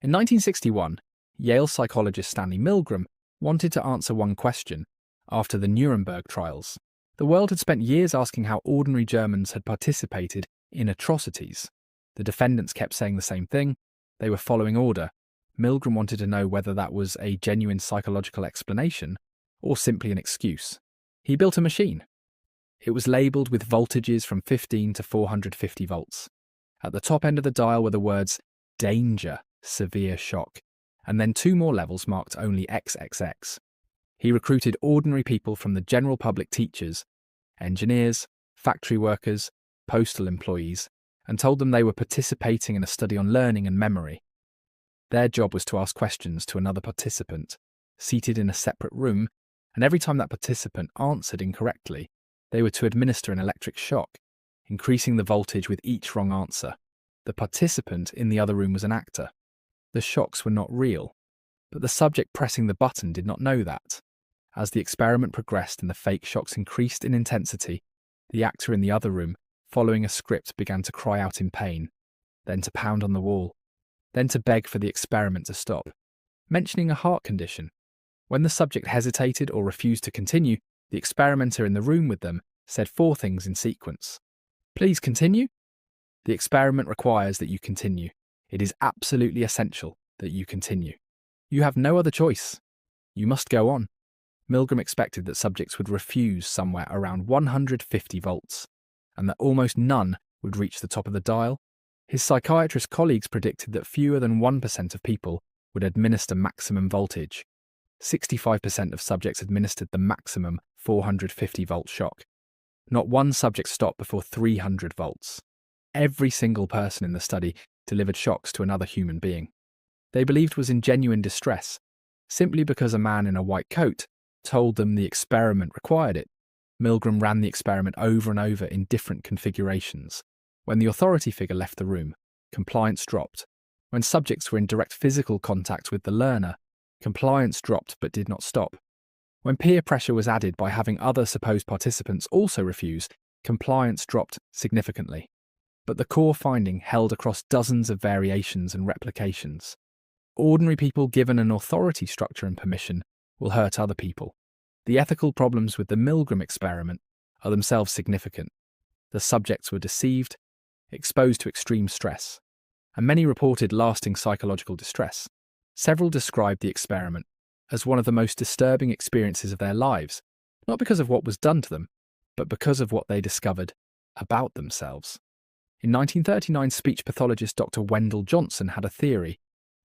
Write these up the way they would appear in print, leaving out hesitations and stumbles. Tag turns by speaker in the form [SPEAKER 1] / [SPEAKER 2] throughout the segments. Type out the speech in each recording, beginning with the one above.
[SPEAKER 1] In 1961, Yale psychologist Stanley Milgram wanted to answer one question after the Nuremberg trials. The world had spent years asking how ordinary Germans had participated in atrocities. The defendants kept saying the same thing. They were following order. Milgram wanted to know whether that was a genuine psychological explanation or simply an excuse. He built a machine. It was labelled with voltages from 15 to 450 volts. At the top end of the dial were the words danger, severe shock, and then 2 more levels marked only XXX. He recruited ordinary people from the general public, teachers, engineers, factory workers, postal employees, and told them they were participating in a study on learning and memory. Their job was to ask questions to another participant, seated in a separate room, and every time that participant answered incorrectly, they were to administer an electric shock, increasing the voltage with each wrong answer. The participant in the other room was an actor. The shocks were not real, but the subject pressing the button did not know that. As the experiment progressed and the fake shocks increased in intensity, the actor in the other room, following a script, began to cry out in pain, then to pound on the wall, then to beg for the experiment to stop, mentioning a heart condition. When the subject hesitated or refused to continue, the experimenter in the room with them said 4 things in sequence. Please continue. The experiment requires that you continue. It is absolutely essential that you continue. You have no other choice. You must go on. Milgram expected that subjects would refuse somewhere around 150 volts, and that almost none would reach the top of the dial. His psychiatrist colleagues predicted that fewer than 1% of people would administer maximum voltage. 65% of subjects administered the maximum 450 volt shock. Not one subject stopped before 300 volts. Every single person in the study delivered shocks to another human being they believed was in genuine distress, simply because a man in a white coat told them the experiment required it. Milgram ran the experiment over and over in different configurations. When the authority figure left the room, compliance dropped. When subjects were in direct physical contact with the learner, compliance dropped but did not stop. When peer pressure was added by having other supposed participants also refuse, compliance dropped significantly. But the core finding held across dozens of variations and replications. Ordinary people given an authority structure and permission will hurt other people. The ethical problems with the Milgram experiment are themselves significant. The subjects were deceived, exposed to extreme stress, and many reported lasting psychological distress. Several described the experiment as one of the most disturbing experiences of their lives, not because of what was done to them, but because of what they discovered about themselves. In 1939, speech pathologist Dr. Wendell Johnson had a theory.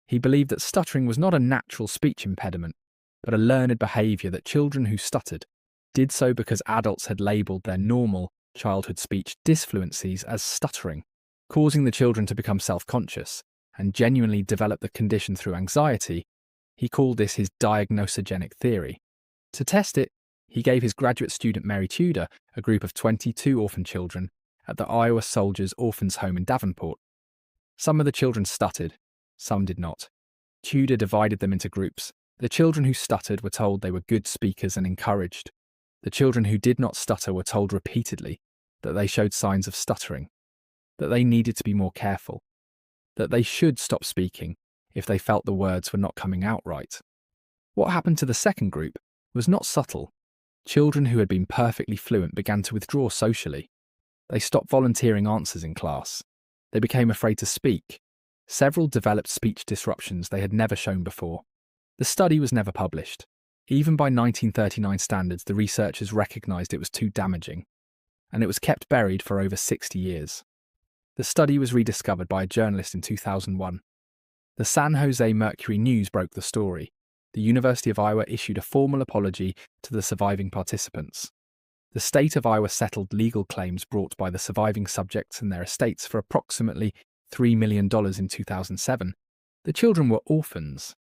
[SPEAKER 1] He believed that stuttering was not a natural speech impediment, but a learned behaviour that children who stuttered did so because adults had labelled their normal childhood speech disfluencies as stuttering, causing the children to become self-conscious and genuinely develop the condition through anxiety. He called this his diagnosogenic theory. To test it, he gave his graduate student Mary Tudor a group of 22 orphan children at the Iowa Soldiers' Orphans' Home in Davenport. Some of the children stuttered, some did not. Tudor divided them into groups. The children who stuttered were told they were good speakers and encouraged. The children who did not stutter were told repeatedly that they showed signs of stuttering, that they needed to be more careful, that they should stop speaking if they felt the words were not coming out right. What happened to the second group was not subtle. Children who had been perfectly fluent began to withdraw socially. They stopped volunteering answers in class. They became afraid to speak. Several developed speech disruptions they had never shown before. The study was never published. Even by 1939 standards, the researchers recognised it was too damaging, and it was kept buried for over 60 years. The study was rediscovered by a journalist in 2001. The San Jose Mercury News broke the story. The University of Iowa issued a formal apology to the surviving participants. The state of Iowa settled legal claims brought by the surviving subjects and their estates for approximately $3 million in 2007. The children were orphans.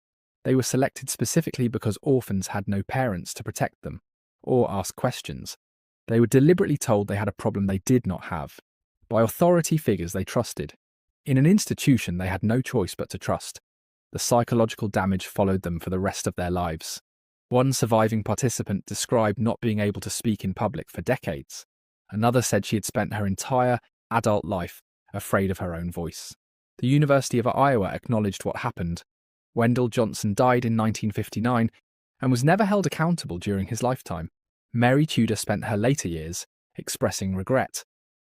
[SPEAKER 1] They were selected specifically because orphans had no parents to protect them or ask questions. They were deliberately told they had a problem they did not have by authority figures they trusted. In an institution they had no choice but to trust. The psychological damage followed them for the rest of their lives. One surviving participant described not being able to speak in public for decades. Another said she had spent her entire adult life afraid of her own voice. The University of Iowa acknowledged what happened. Wendell Johnson died in 1959 and was never held accountable during his lifetime. Mary Tudor spent her later years expressing regret.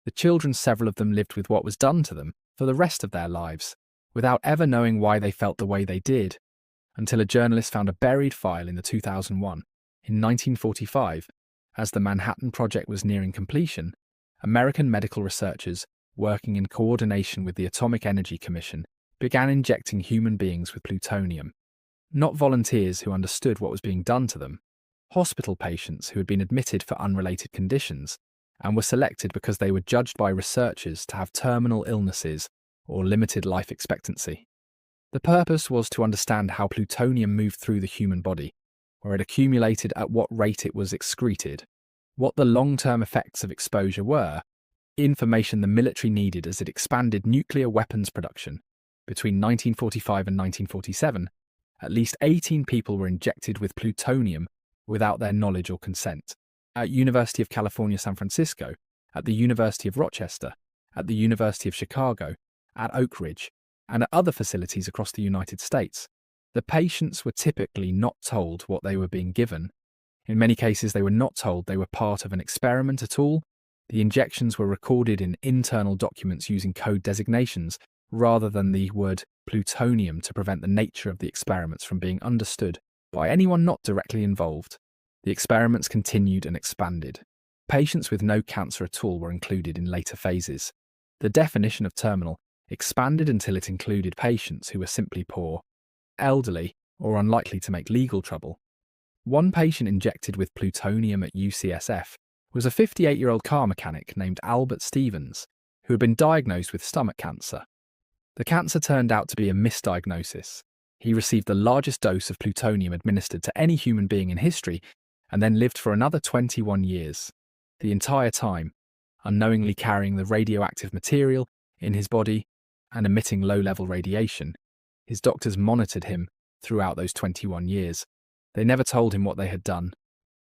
[SPEAKER 1] The children, several of them, lived with what was done to them for the rest of their lives, without ever knowing why they felt the way they did, until a journalist found a buried file in the 2001. In 1945, as the Manhattan Project was nearing completion, American medical researchers, working in coordination with the Atomic Energy Commission, began injecting human beings with plutonium. Not volunteers who understood what was being done to them, hospital patients who had been admitted for unrelated conditions and were selected because they were judged by researchers to have terminal illnesses or limited life expectancy. The purpose was to understand how plutonium moved through the human body, where it accumulated, at what rate it was excreted, what the long-term effects of exposure were, information the military needed as it expanded nuclear weapons production. Between 1945 and 1947, at least 18 people were injected with plutonium without their knowledge or consent. At University of California, San Francisco, at the University of Rochester, at the University of Chicago, at Oak Ridge, and at other facilities across the United States, the patients were typically not told what they were being given. In many cases, they were not told they were part of an experiment at all. The injections were recorded in internal documents using code designations rather than the word plutonium to prevent the nature of the experiments from being understood by anyone not directly involved. The experiments continued and expanded. Patients with no cancer at all were included in later phases. The definition of terminal expanded until it included patients who were simply poor, elderly, or unlikely to make legal trouble. One patient injected with plutonium at UCSF was a 58-year-old car mechanic named Albert Stevens, who had been diagnosed with stomach cancer. The cancer turned out to be a misdiagnosis. He received the largest dose of plutonium administered to any human being in history and then lived for another 21 years. The entire time, unknowingly carrying the radioactive material in his body and emitting low-level radiation. His doctors monitored him throughout those 21 years. They never told him what they had done.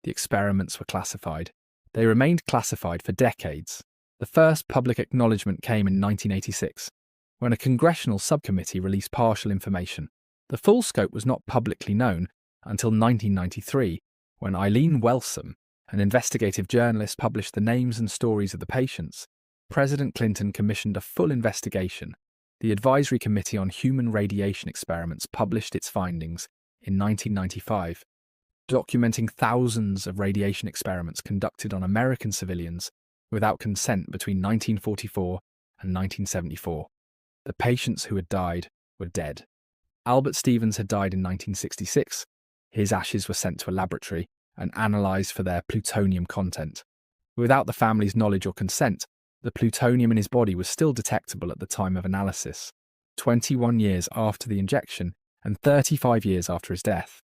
[SPEAKER 1] The experiments were classified. They remained classified for decades. The first public acknowledgement came in 1986, when a congressional subcommittee released partial information. The full scope was not publicly known until 1993, when Eileen Wellsome, an investigative journalist, published the names and stories of the patients. President Clinton commissioned a full investigation. The Advisory Committee on Human Radiation Experiments published its findings in 1995, documenting thousands of radiation experiments conducted on American civilians without consent between 1944 and 1974. The patients who had died were dead. Albert Stevens had died in 1966. His ashes were sent to a laboratory and analysed for their plutonium content. Without the family's knowledge or consent, the plutonium in his body was still detectable at the time of analysis, 21 years after the injection and 35 years after his death.